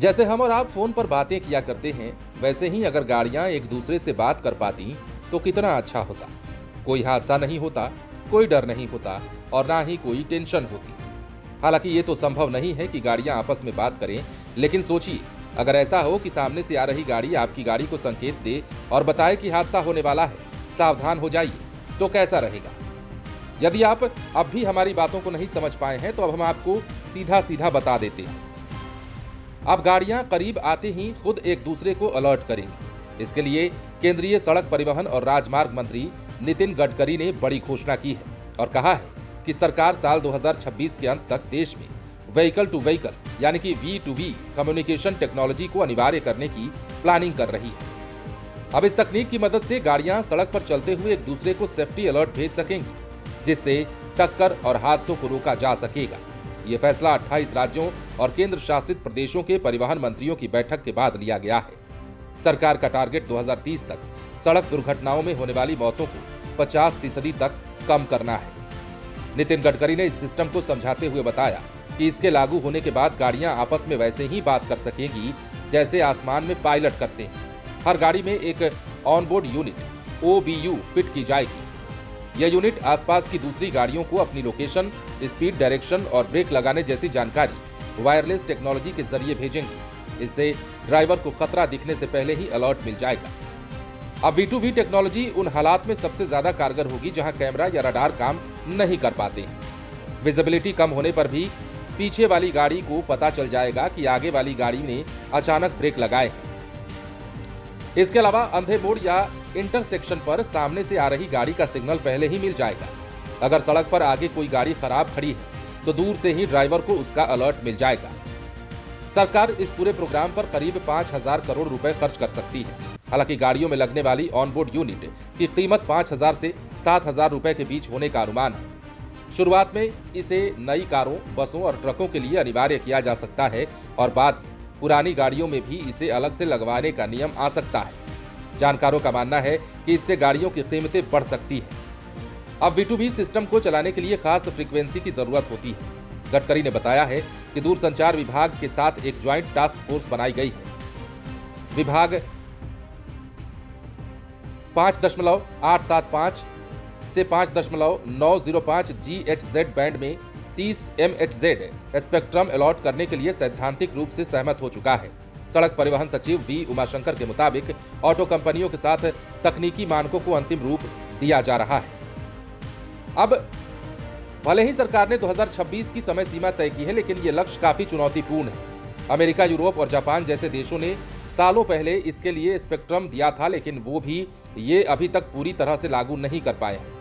जैसे हम और आप फोन पर बातें किया करते हैं, वैसे ही अगर गाड़ियां एक दूसरे से बात कर पाती तो कितना अच्छा होता। कोई हादसा नहीं होता, कोई डर नहीं होता और ना ही कोई टेंशन होती। हालांकि ये तो संभव नहीं है कि गाड़ियां आपस में बात करें, लेकिन सोचिए, अगर ऐसा हो कि सामने से आ रही गाड़ी आपकी गाड़ी को संकेत दे और बताए कि हादसा होने वाला है, सावधान हो जाइए, तो कैसा रहेगा। यदि आप अब भी हमारी बातों को नहीं समझ पाए हैं तो अब हम आपको सीधा सीधा बता देते हैं। अब गाड़ियां करीब आते ही खुद एक दूसरे को अलर्ट करेंगी। इसके लिए केंद्रीय सड़क परिवहन और राजमार्ग मंत्री नितिन गडकरी ने बड़ी घोषणा की है और कहा है कि सरकार साल 2026 के अंत तक देश में व्हीकल टू व्हीकल यानी कि V2V कम्युनिकेशन टेक्नोलॉजी को अनिवार्य करने की प्लानिंग कर रही है। अब इस तकनीक की मदद से गाड़ियां सड़क पर चलते हुए एक दूसरे को सेफ्टी अलर्ट भेज सकेंगी, जिससे टक्कर और हादसों को रोका जा सकेगा। ये फैसला 28 राज्यों और केंद्र शासित प्रदेशों के परिवहन मंत्रियों की बैठक के बाद लिया गया है। सरकार का टारगेट 2030 तक सड़क दुर्घटनाओं में होने वाली मौतों को 50% तक कम करना है। नितिन गडकरी ने इस सिस्टम को समझाते हुए बताया कि इसके लागू होने के बाद गाड़ियां आपस में वैसे ही बात कर सकेंगी जैसे आसमान में पायलट करते हैं। हर गाड़ी में एक ऑनबोर्ड यूनिट OBU फिट की जाएगी। यह यूनिट आसपास की दूसरी गाड़ियों को अपनी लोकेशन, स्पीड, डायरेक्शन और ब्रेक लगाने जैसी जानकारी वायरलेस टेक्नोलॉजी के जरिए भेजेंगे। इससे ड्राइवर को खतरा दिखने से पहले ही अलर्ट मिल जाएगा। अब V2V टेक्नोलॉजी उन हालात में सबसे ज्यादा कारगर होगी जहां कैमरा या रडार काम नहीं कर पाते हैं। विजिबिलिटी कम होने पर भी पीछे वाली गाड़ी को पता चल जाएगा कि आगे वाली गाड़ी ने अचानक ब्रेक लगाए हैं। इसके अलावा अंधे मोड़ या इंटरसेक्शन पर सामने से आ रही गाड़ी का सिग्नल पहले ही मिल जाएगा। अगर सड़क पर आगे कोई गाड़ी खराब खड़ी है तो दूर से ही ड्राइवर को उसका अलर्ट मिल जाएगा। सरकार इस पूरे प्रोग्राम पर करीब 5,000 करोड़ रुपए खर्च कर सकती है। हालांकि गाड़ियों में लगने वाली ऑनबोर्ड यूनिट की कीमत 5,000 से 7,000 रुपए के बीच होने का अनुमान है। शुरुआत में इसे नई कारों, बसों और ट्रकों के लिए अनिवार्य किया जा सकता है और बाद पुरानी गाड़ियों में भी इसे अलग से लगवाने का नियम आ सकता है। जानकारों का मानना है कि इससे गाड़ियों की कीमतें बढ़ सकती है। अब V2V सिस्टम को चलाने के लिए खास फ्रीक्वेंसी की जरूरत होती है। गडकरी ने बताया है कि दूरसंचार विभाग के साथ एक ज्वाइंट टास्क फोर्स बनाई गई है। विभाग 5.875 से 5.905 GHz बैंड में 30 MHz स्पेक्ट्रम अलॉट करने के लिए सैद्धांतिक रूप से सहमत हो चुका है। सड़क परिवहन सचिव V उमाशंकर के मुताबिक ऑटो कंपनियों के साथ तकनीकी मानकों को अंतिम रूप दिया जा रहा है। अब भले ही सरकार ने 2026 की समय सीमा तय की है, लेकिन ये लक्ष्य काफी चुनौतीपूर्ण है। अमेरिका, यूरोप और जापान जैसे देशों ने सालों पहले इसके लिए स्पेक्ट्रम दिया था, लेकिन वो भी ये अभी तक पूरी तरह से लागू नहीं कर पाए हैं।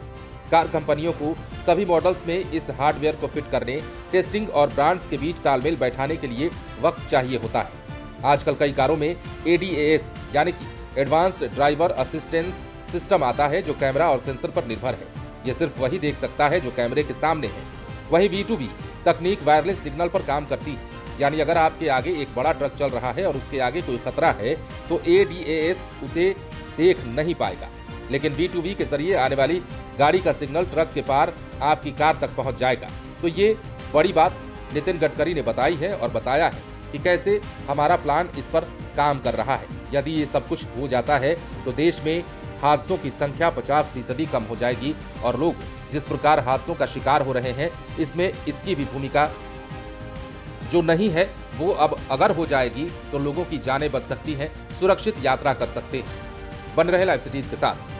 कार कंपनियों को सभी मॉडल्स में इस हार्डवेयर को फिट करने, टेस्टिंग और ब्रांड्स के बीच तालमेल बैठाने के लिए वक्त चाहिए होता है। आजकल कई कारों में ADAS यानी कि एडवांस ड्राइवर असिस्टेंस सिस्टम आता है, जो कैमरा और सेंसर पर निर्भर है। यह सिर्फ वही देख सकता है जो कैमरे के सामने है। वही V2V तकनीक वायरलेस सिग्नल पर काम करती है, यानी अगर आपके आगे एक बड़ा ट्रक चल रहा है और उसके आगे कोई खतरा है तो ADAS उसे देख नहीं पाएगा, लेकिन V2V के जरिए आने वाली गाड़ी का सिग्नल ट्रक के पार आपकी कार तक पहुंच जाएगा। तो ये बड़ी बात नितिन गडकरी ने बताई है और बताया है कि कैसे हमारा प्लान इस पर काम कर रहा है। यदि ये सब कुछ हो जाता है तो देश में हादसों की संख्या 50% कम हो जाएगी और लोग जिस प्रकार हादसों का शिकार हो रहे हैं, इसमें इसकी भी भूमिका जो नहीं है वो अब अगर हो जाएगी तो लोगों की जानें बच सकती हैं, सुरक्षित यात्रा कर सकते हैं। बन रहे लाइव सिटीज के साथ।